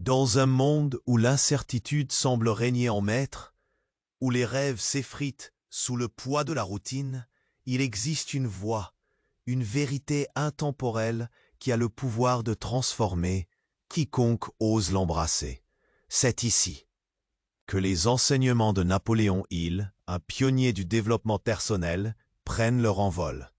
Dans un monde où l'incertitude semble régner en maître, où les rêves s'effritent sous le poids de la routine, il existe une voie, une vérité intemporelle qui a le pouvoir de transformer quiconque ose l'embrasser. C'est ici que les enseignements de Napoléon Hill, un pionnier du développement personnel, prennent leur envol.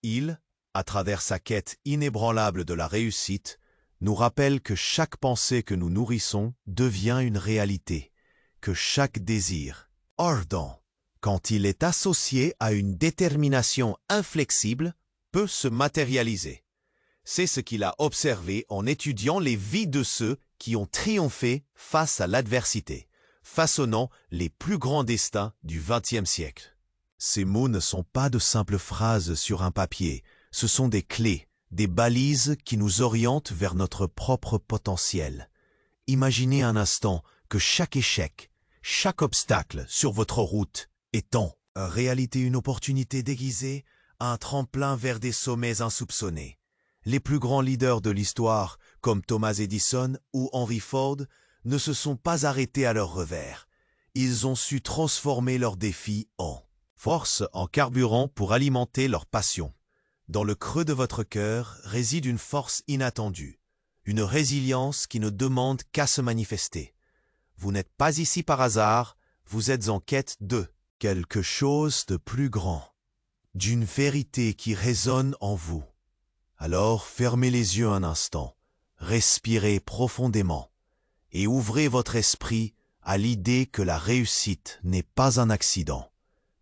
Hill, à travers sa quête inébranlable de la réussite, nous rappelle que chaque pensée que nous nourrissons devient une réalité, que chaque désir, ardent, quand il est associé à une détermination inflexible, peut se matérialiser. C'est ce qu'il a observé en étudiant les vies de ceux qui ont triomphé face à l'adversité, façonnant les plus grands destins du XXe siècle. Ces mots ne sont pas de simples phrases sur un papier, ce sont des clés, des balises qui nous orientent vers notre propre potentiel. Imaginez un instant que chaque échec, chaque obstacle sur votre route est en réalité une opportunité déguisée, un tremplin vers des sommets insoupçonnés. Les plus grands leaders de l'histoire, comme Thomas Edison ou Henry Ford, ne se sont pas arrêtés à leur revers. Ils ont su transformer leurs défis en force, en carburant pour alimenter leur passion. Dans le creux de votre cœur réside une force inattendue, une résilience qui ne demande qu'à se manifester. Vous n'êtes pas ici par hasard, vous êtes en quête de quelque chose de plus grand, d'une vérité qui résonne en vous. Alors fermez les yeux un instant, respirez profondément et ouvrez votre esprit à l'idée que la réussite n'est pas un accident,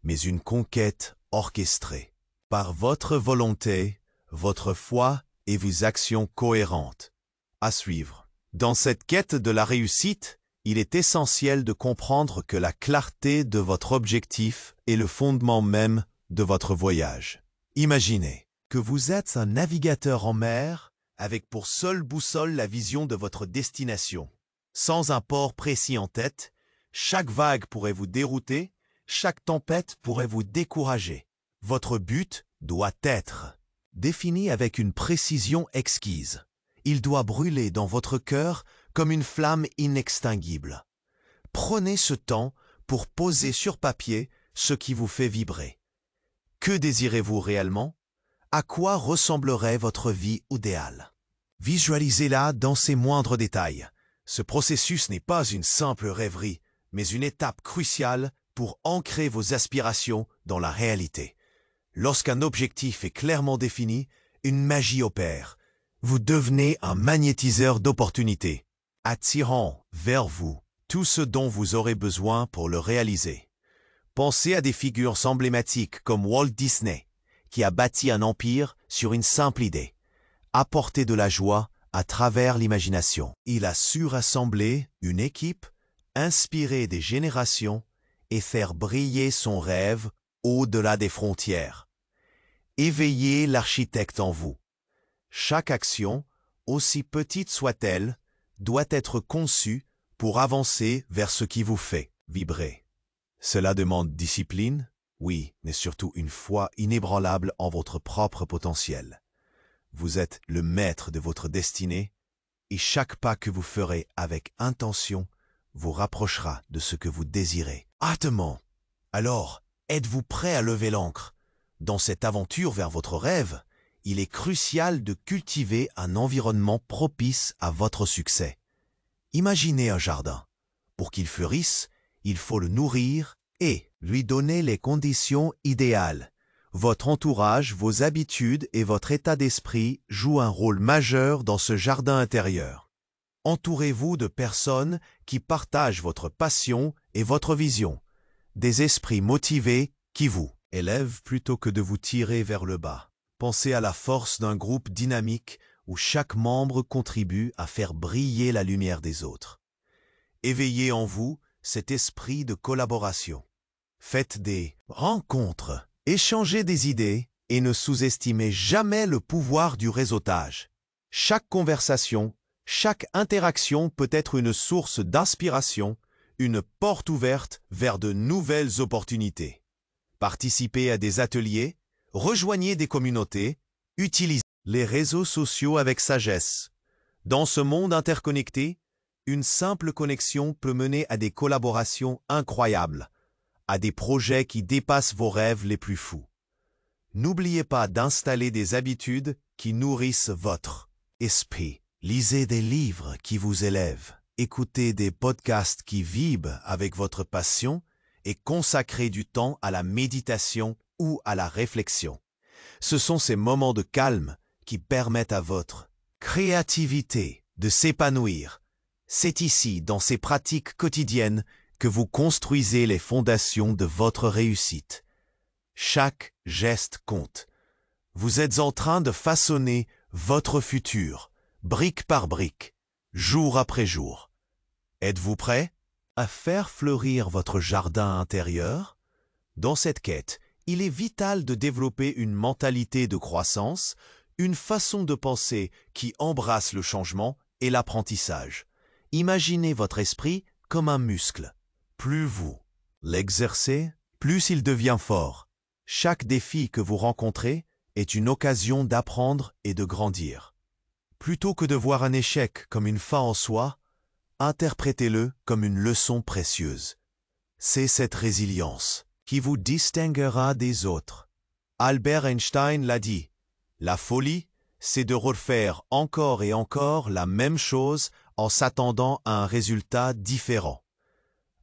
mais une conquête orchestrée par votre volonté, votre foi et vos actions cohérentes. À suivre. Dans cette quête de la réussite, il est essentiel de comprendre que la clarté de votre objectif est le fondement même de votre voyage. Imaginez que vous êtes un navigateur en mer avec pour seule boussole la vision de votre destination. Sans un port précis en tête, chaque vague pourrait vous dérouter, chaque tempête pourrait vous décourager. Votre but doit être défini avec une précision exquise. Il doit brûler dans votre cœur comme une flamme inextinguible. Prenez ce temps pour poser sur papier ce qui vous fait vibrer. Que désirez-vous réellement? À quoi ressemblerait votre vie idéale? Visualisez-la dans ses moindres détails. Ce processus n'est pas une simple rêverie, mais une étape cruciale pour ancrer vos aspirations dans la réalité. Lorsqu'un objectif est clairement défini, une magie opère. Vous devenez un magnétiseur d'opportunités, attirant vers vous tout ce dont vous aurez besoin pour le réaliser. Pensez à des figures emblématiques comme Walt Disney, qui a bâti un empire sur une simple idée, apporter de la joie à travers l'imagination. Il a su rassembler une équipe, inspirer des générations et faire briller son rêve au-delà des frontières. Éveillez l'architecte en vous. Chaque action, aussi petite soit-elle, doit être conçue pour avancer vers ce qui vous fait vibrer. Cela demande discipline, oui, mais surtout une foi inébranlable en votre propre potentiel. Vous êtes le maître de votre destinée et chaque pas que vous ferez avec intention vous rapprochera de ce que vous désirez ardemment. Alors, êtes-vous prêt à lever l'ancre? Dans cette aventure vers votre rêve, il est crucial de cultiver un environnement propice à votre succès. Imaginez un jardin. Pour qu'il fleurisse, il faut le nourrir et lui donner les conditions idéales. Votre entourage, vos habitudes et votre état d'esprit jouent un rôle majeur dans ce jardin intérieur. Entourez-vous de personnes qui partagent votre passion et votre vision, des esprits motivés qui vous élèvent plutôt que de vous tirer vers le bas. Pensez à la force d'un groupe dynamique où chaque membre contribue à faire briller la lumière des autres. Éveillez en vous cet esprit de collaboration. Faites des rencontres, échangez des idées et ne sous-estimez jamais le pouvoir du réseautage. Chaque conversation, chaque interaction peut être une source d'inspiration, une porte ouverte vers de nouvelles opportunités. Participez à des ateliers, rejoignez des communautés, utilisez les réseaux sociaux avec sagesse. Dans ce monde interconnecté, Une simple connexion peut mener à des collaborations incroyables, à des projets qui dépassent vos rêves les plus fous. N'oubliez pas d'installer des habitudes qui nourrissent votre esprit. Lisez des livres qui vous élèvent, écoutez des podcasts qui vibrent avec votre passion et consacrez du temps à la méditation ou à la réflexion. Ce sont ces moments de calme qui permettent à votre créativité de s'épanouir. C'est ici, dans ces pratiques quotidiennes, que vous construisez les fondations de votre réussite. Chaque geste compte. Vous êtes en train de façonner votre futur, brique par brique, jour après jour. Êtes-vous prêt à faire fleurir votre jardin intérieur? Dans cette quête, il est vital de développer une mentalité de croissance, une façon de penser qui embrasse le changement et l'apprentissage. Imaginez votre esprit comme un muscle. Plus vous l'exercez, plus il devient fort. Chaque défi que vous rencontrez est une occasion d'apprendre et de grandir. Plutôt que de voir un échec comme une fin en soi, interprétez-le comme une leçon précieuse. C'est cette résilience qui vous distinguera des autres. Albert Einstein l'a dit, la folie, c'est de refaire encore et encore la même chose en s'attendant à un résultat différent.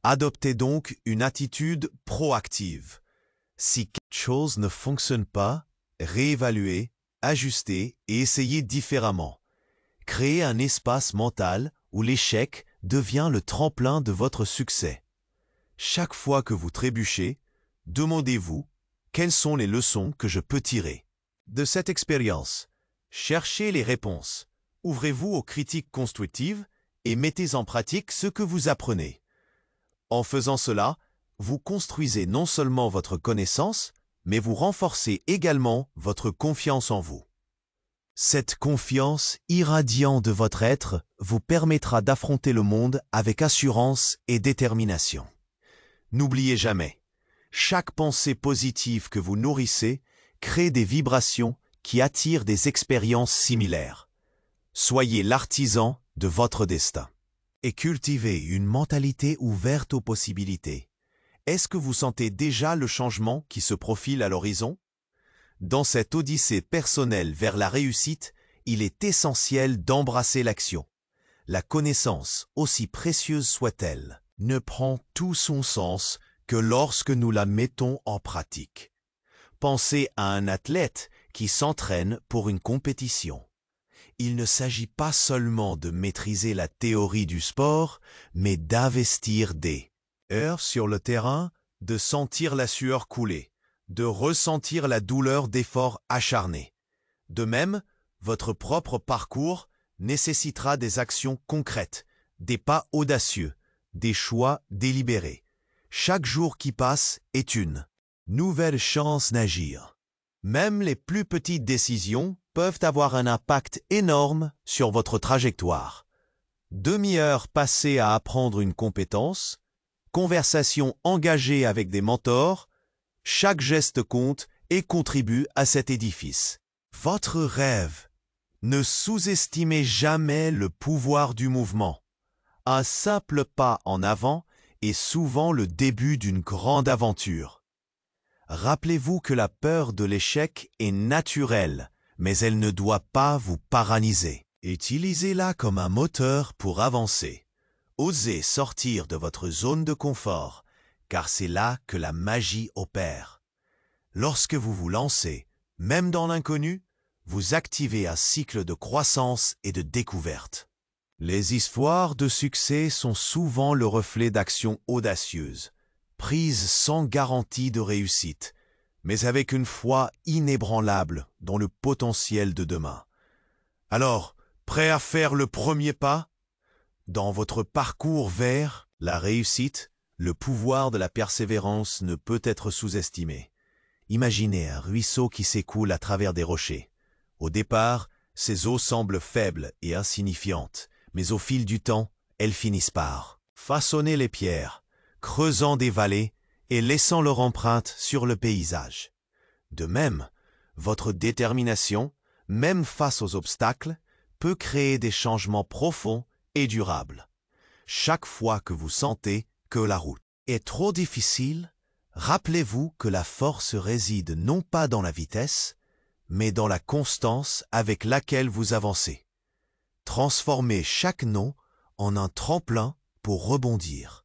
Adoptez donc une attitude proactive. Si quelque chose ne fonctionne pas, réévaluez, ajustez et essayez différemment. Créez un espace mental où l'échec devient le tremplin de votre succès. Chaque fois que vous trébuchez, demandez-vous quelles sont les leçons que je peux tirer de cette expérience. Cherchez les réponses. Ouvrez-vous aux critiques constructives et mettez en pratique ce que vous apprenez. En faisant cela, vous construisez non seulement votre connaissance, mais vous renforcez également votre confiance en vous. Cette confiance irradiante de votre être vous permettra d'affronter le monde avec assurance et détermination. N'oubliez jamais, chaque pensée positive que vous nourrissez crée des vibrations qui attirent des expériences similaires. Soyez l'artisan de votre destin. Et cultivez une mentalité ouverte aux possibilités. Est-ce que vous sentez déjà le changement qui se profile à l'horizon? Dans cette odyssée personnelle vers la réussite, il est essentiel d'embrasser l'action. La connaissance, aussi précieuse soit-elle, ne prend tout son sens que lorsque nous la mettons en pratique. Pensez à un athlète qui s'entraîne pour une compétition. Il ne s'agit pas seulement de maîtriser la théorie du sport, mais d'investir des heures sur le terrain, de sentir la sueur couler, de ressentir la douleur d'efforts acharnés. De même, votre propre parcours nécessitera des actions concrètes, des pas audacieux, des choix délibérés. Chaque jour qui passe est une nouvelle chance d'agir. Même les plus petites décisions peuvent avoir un impact énorme sur votre trajectoire. Demi-heure passée à apprendre une compétence, conversation engagée avec des mentors, chaque geste compte et contribue à cet édifice. Votre rêve. Ne sous-estimez jamais le pouvoir du mouvement. Un simple pas en avant est souvent le début d'une grande aventure. Rappelez-vous que la peur de l'échec est naturelle, mais elle ne doit pas vous paralyser. Utilisez-la comme un moteur pour avancer. Osez sortir de votre zone de confort, car c'est là que la magie opère. Lorsque vous vous lancez, même dans l'inconnu, vous activez un cycle de croissance et de découverte. Les histoires de succès sont souvent le reflet d'actions audacieuses, prises sans garantie de réussite, mais avec une foi inébranlable dans le potentiel de demain. Alors, prêt à faire le premier pas? Dans votre parcours vers la réussite, le pouvoir de la persévérance ne peut être sous-estimé. Imaginez un ruisseau qui s'écoule à travers des rochers. Au départ, ses eaux semblent faibles et insignifiantes, mais au fil du temps, elles finissent par façonner les pierres, creusant des vallées et laissant leur empreinte sur le paysage. De même, votre détermination, même face aux obstacles, peut créer des changements profonds et durables. chaque fois que vous sentez que la route est trop difficile, rappelez-vous que la force réside non pas dans la vitesse, mais dans la constance avec laquelle vous avancez. Transformez chaque non en un tremplin pour rebondir.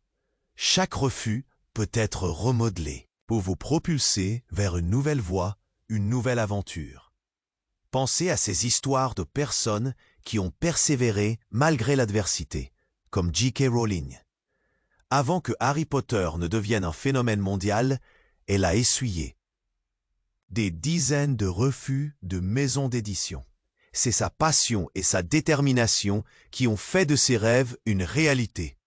Chaque refus peut être remodelé pour vous propulser vers une nouvelle voie, une nouvelle aventure. Pensez à ces histoires de personnes qui ont persévéré malgré l'adversité, comme J.K. Rowling. Avant que Harry Potter ne devienne un phénomène mondial, elle a essuyé des dizaines de refus de maisons d'édition. C'est sa passion et sa détermination qui ont fait de ses rêves une réalité.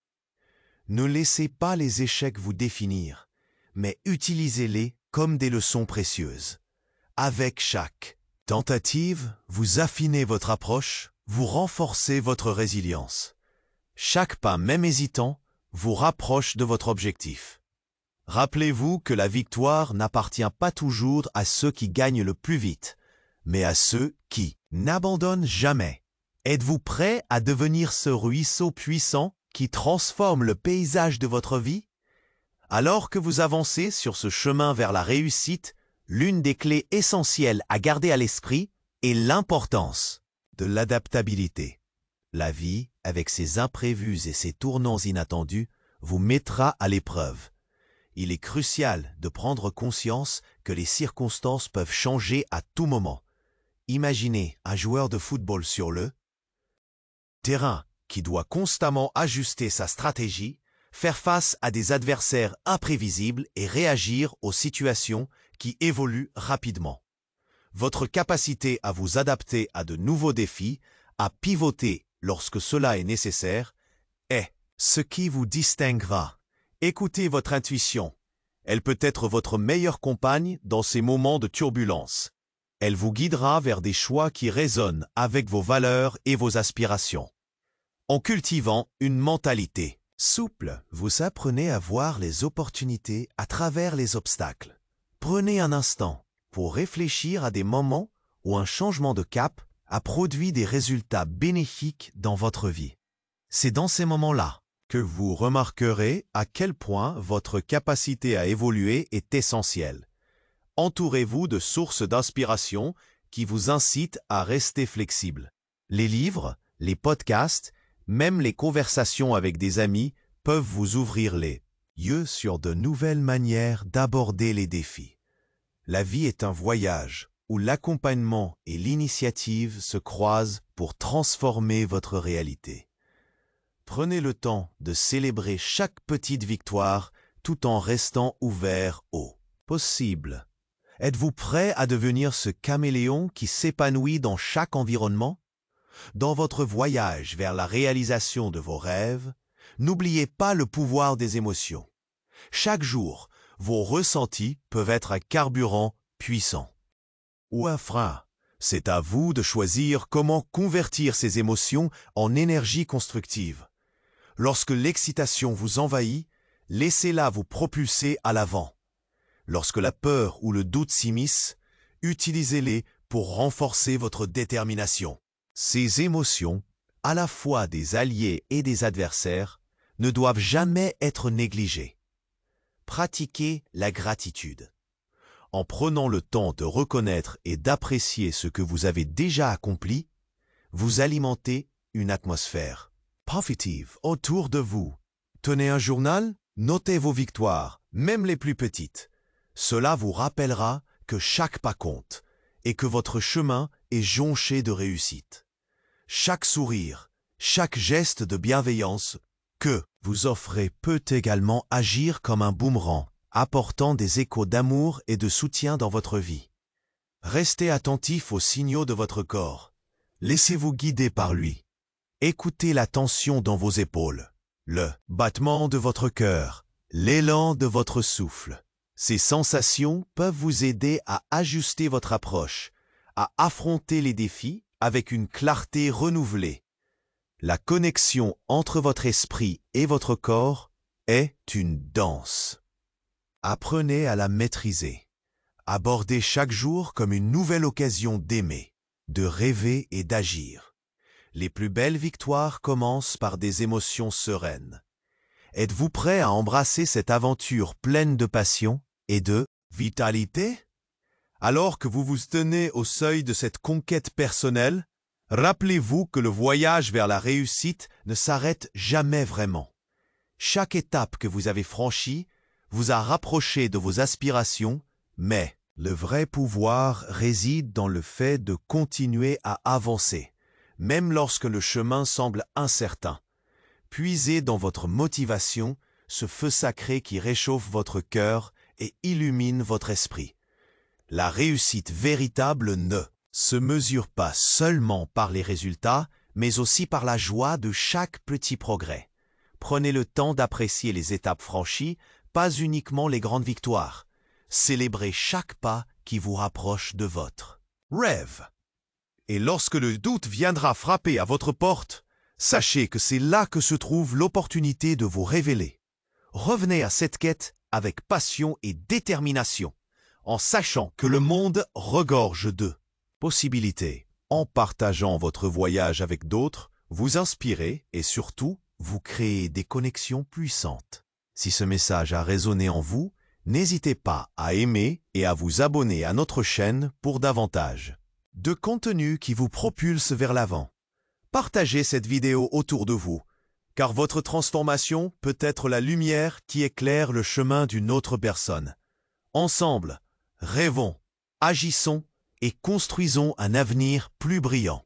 Ne laissez pas les échecs vous définir, mais utilisez-les comme des leçons précieuses. Avec chaque tentative, vous affinez votre approche, vous renforcez votre résilience. Chaque pas, même hésitant, vous rapproche de votre objectif. Rappelez-vous que la victoire n'appartient pas toujours à ceux qui gagnent le plus vite, mais à ceux qui n'abandonnent jamais. Êtes-vous prêt à devenir ce ruisseau puissant qui transforme le paysage de votre vie? Alors que vous avancez sur ce chemin vers la réussite, l'une des clés essentielles à garder à l'esprit est l'importance de l'adaptabilité. La vie, avec ses imprévus et ses tournants inattendus, vous mettra à l'épreuve. Il est crucial de prendre conscience que les circonstances peuvent changer à tout moment. Imaginez un joueur de football sur le terrain qui doit constamment ajuster sa stratégie, faire face à des adversaires imprévisibles et réagir aux situations qui évoluent rapidement. Votre capacité à vous adapter à de nouveaux défis, à pivoter lorsque cela est nécessaire, est ce qui vous distinguera. Écoutez votre intuition. Elle peut être votre meilleure compagne dans ces moments de turbulence. Elle vous guidera vers des choix qui résonnent avec vos valeurs et vos aspirations. En cultivant une mentalité souple, vous apprenez à voir les opportunités à travers les obstacles. Prenez un instant pour réfléchir à des moments où un changement de cap a produit des résultats bénéfiques dans votre vie. C'est dans ces moments-là que vous remarquerez à quel point votre capacité à évoluer est essentielle. Entourez-vous de sources d'inspiration qui vous incitent à rester flexible. Les livres, les podcasts, même les conversations avec des amis peuvent vous ouvrir les yeux sur de nouvelles manières d'aborder les défis. La vie est un voyage où l'accompagnement et l'initiative se croisent pour transformer votre réalité. Prenez le temps de célébrer chaque petite victoire tout en restant ouvert au possible. Êtes-vous prêt à devenir ce caméléon qui s'épanouit dans chaque environnement? Dans votre voyage vers la réalisation de vos rêves, n'oubliez pas le pouvoir des émotions. Chaque jour, vos ressentis peuvent être un carburant puissant ou un frein. C'est à vous de choisir comment convertir ces émotions en énergie constructive. Lorsque l'excitation vous envahit, laissez-la vous propulser à l'avant. Lorsque la peur ou le doute s'immiscent, utilisez-les pour renforcer votre détermination. Ces émotions, à la fois des alliés et des adversaires, ne doivent jamais être négligées. Pratiquez la gratitude. En prenant le temps de reconnaître et d'apprécier ce que vous avez déjà accompli, vous alimentez une atmosphère positive autour de vous. Tenez un journal, notez vos victoires, même les plus petites. Cela vous rappellera que chaque pas compte et que votre chemin est jonché de réussite. Chaque sourire, chaque geste de bienveillance que vous offrez peut également agir comme un boomerang, apportant des échos d'amour et de soutien dans votre vie. Restez attentif aux signaux de votre corps. Laissez-vous guider par lui. Écoutez la tension dans vos épaules, le battement de votre cœur, l'élan de votre souffle. Ces sensations peuvent vous aider à ajuster votre approche, à affronter les défis avec une clarté renouvelée. La connexion entre votre esprit et votre corps est une danse. Apprenez à la maîtriser. Abordez chaque jour comme une nouvelle occasion d'aimer, de rêver et d'agir. Les plus belles victoires commencent par des émotions sereines. Êtes-vous prêt à embrasser cette aventure pleine de passion et de vitalité? Alors que vous vous tenez au seuil de cette conquête personnelle, rappelez-vous que le voyage vers la réussite ne s'arrête jamais vraiment. Chaque étape que vous avez franchie vous a rapproché de vos aspirations, mais le vrai pouvoir réside dans le fait de continuer à avancer, même lorsque le chemin semble incertain. Puisez dans votre motivation ce feu sacré qui réchauffe votre cœur et illumine votre esprit. La réussite véritable ne se mesure pas seulement par les résultats, mais aussi par la joie de chaque petit progrès. Prenez le temps d'apprécier les étapes franchies, pas uniquement les grandes victoires. Célébrez chaque pas qui vous rapproche de votre rêve. Et lorsque le doute viendra frapper à votre porte, sachez que c'est là que se trouve l'opportunité de vous révéler. Revenez à cette quête avec passion et détermination, en sachant que le monde regorge de possibilités. En partageant votre voyage avec d'autres, vous inspirez et surtout, vous créez des connexions puissantes. Si ce message a résonné en vous, n'hésitez pas à aimer et à vous abonner à notre chaîne pour davantage de contenu qui vous propulse vers l'avant. Partagez cette vidéo autour de vous, car votre transformation peut être la lumière qui éclaire le chemin d'une autre personne. Ensemble, rêvons, agissons et construisons un avenir plus brillant.